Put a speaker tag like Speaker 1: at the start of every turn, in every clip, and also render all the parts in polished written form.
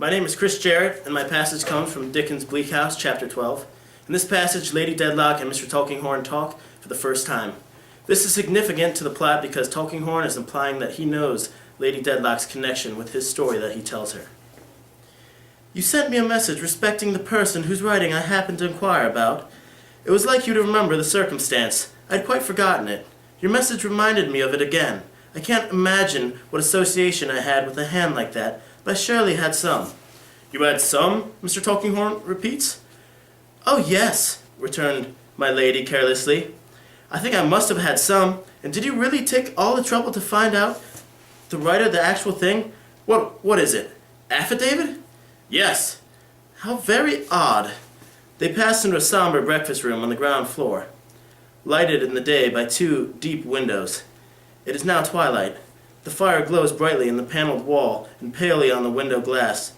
Speaker 1: My name is Chris Jarrett, and my passage comes from Dickens Bleak House, chapter 12. In this passage, Lady Dedlock and Mr. Tulkinghorn talk for the first time. This is significant to the plot because Tulkinghorn is implying that he knows Lady Dedlock's connection with his story that he tells her. You sent me a message respecting the person whose writing I happened to inquire about. It was like you to remember the circumstance. I'd quite forgotten it. Your message reminded me of it again. I can't imagine what association I had with a hand like that, but I surely had some. You had some? Mr. Tulkinghorn repeats. Oh, yes, returned my lady carelessly. I think I must have had some. And did you really take all the trouble to find out the writer the actual thing? What is it? Affidavit? Yes. How very odd. They passed into a somber breakfast room on the ground floor, lighted in the day by two deep windows. It is now twilight. The fire glows brightly in the paneled wall and palely on the window glass,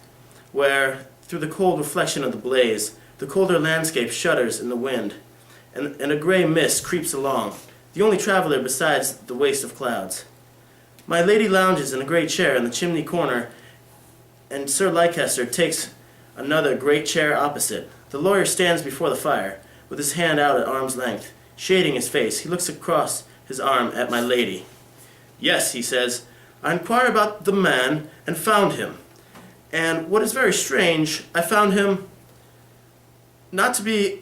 Speaker 1: where, through the cold reflection of the blaze, the colder landscape shudders in the wind, and a gray mist creeps along, the only traveler besides the waste of clouds. My lady lounges in a great chair in the chimney corner, and Sir Leicester takes another great chair opposite. The lawyer stands before the fire, with his hand out at arm's length, shading his face. He looks across his arm at my lady. Yes, he says, I inquired about the man and found him. And what is very strange, I found him not to be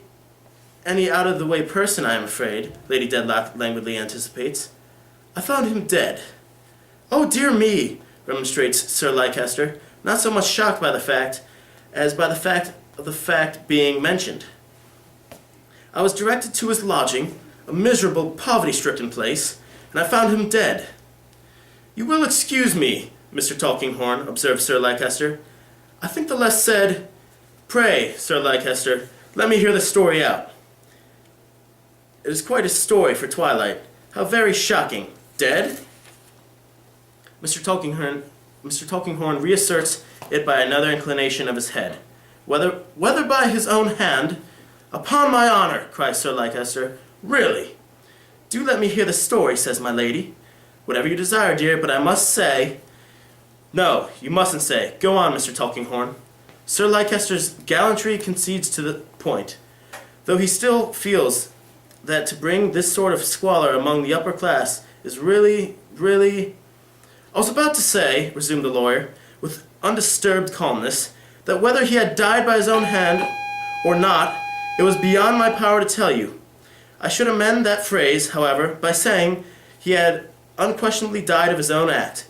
Speaker 1: any out-of-the-way person, I am afraid, Lady Dedlock languidly anticipates. I found him dead. Oh, dear me, remonstrates Sir Leicester, not so much shocked by the fact as by the fact of the fact being mentioned. I was directed to his lodging, a miserable, poverty-stricken place, and I found him dead. You will excuse me, Mr. Tulkinghorn, observed Sir Leicester. I think the less said. Pray, Sir Leicester, let me hear the story out. It is quite a story for twilight. How very shocking. Dead? Mr. Tulkinghorn reasserts it by another inclination of his head. Whether by his own hand? Upon my honor, cries Sir Leicester. Really? Do let me hear the story, says my lady. Whatever you desire, dear, but I must say... No, you mustn't say. Go on, Mr. Tulkinghorn. Sir Leicester's gallantry concedes to the point, though he still feels that to bring this sort of squalor among the upper class is really... I was about to say, resumed the lawyer, with undisturbed calmness, that whether he had died by his own hand or not, it was beyond my power to tell you. I should amend that phrase, however, by saying he had unquestionably died of his own act,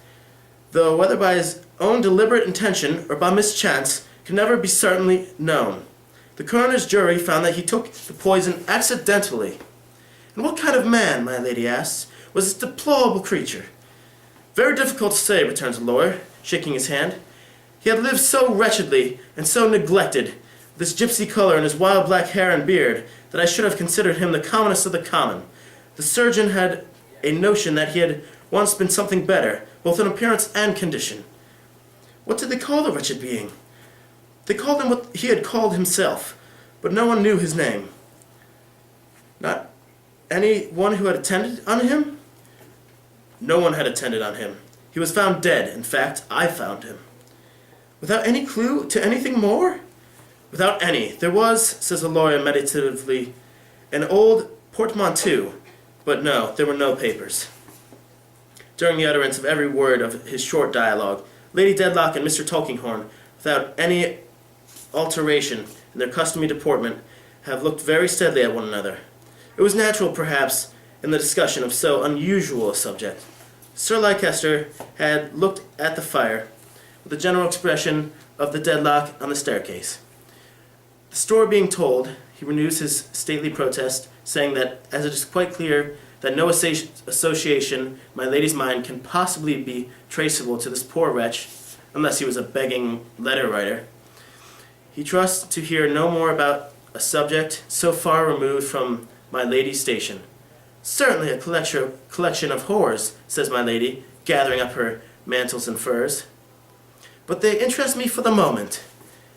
Speaker 1: though whether by his own deliberate intention or by mischance can never be certainly known. The coroner's jury found that he took the poison accidentally. And what kind of man, my lady asks, was this deplorable creature? Very difficult to say, returns the lawyer, shaking his hand. He had lived so wretchedly and so neglected, with his gypsy color and his wild black hair and beard, that I should have considered him the commonest of the common. The surgeon had a notion that he had once been something better, both in appearance and condition. What did they call the wretched being? They called him what he had called himself, but no one knew his name. Not any one who had attended on him? No one had attended on him. He was found dead. In fact, I found him. Without any clue to anything more? Without any. There was, says the lawyer meditatively, an old portmanteau, but no, there were no papers. During the utterance of every word of his short dialogue, Lady Dedlock and Mr. Tulkinghorn, without any alteration in their customary deportment, have looked very steadily at one another. It was natural, perhaps, in the discussion of so unusual a subject. Sir Leicester had looked at the fire with the general expression of the Dedlock on the staircase. The story being told, he renews his stately protest, saying that as it is quite clear that no association in my lady's mind can possibly be traceable to this poor wretch, unless he was a begging letter writer, he trusts to hear no more about a subject so far removed from my lady's station. Certainly a collection of horrors, says my lady, gathering up her mantles and furs. But they interest me for the moment.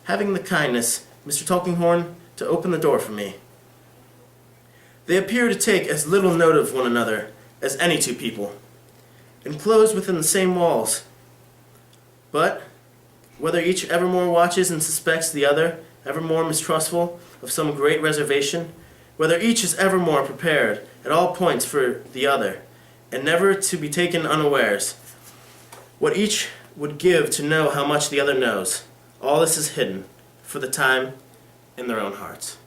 Speaker 1: Having the kindness, Mr. Tulkinghorn, to open the door for me. They appear to take as little note of one another as any two people, enclosed within the same walls. But whether each evermore watches and suspects the other, evermore mistrustful of some great reservation, whether each is evermore prepared at all points for the other, and never to be taken unawares, what each would give to know how much the other knows, all this is hidden, for the time, in their own hearts.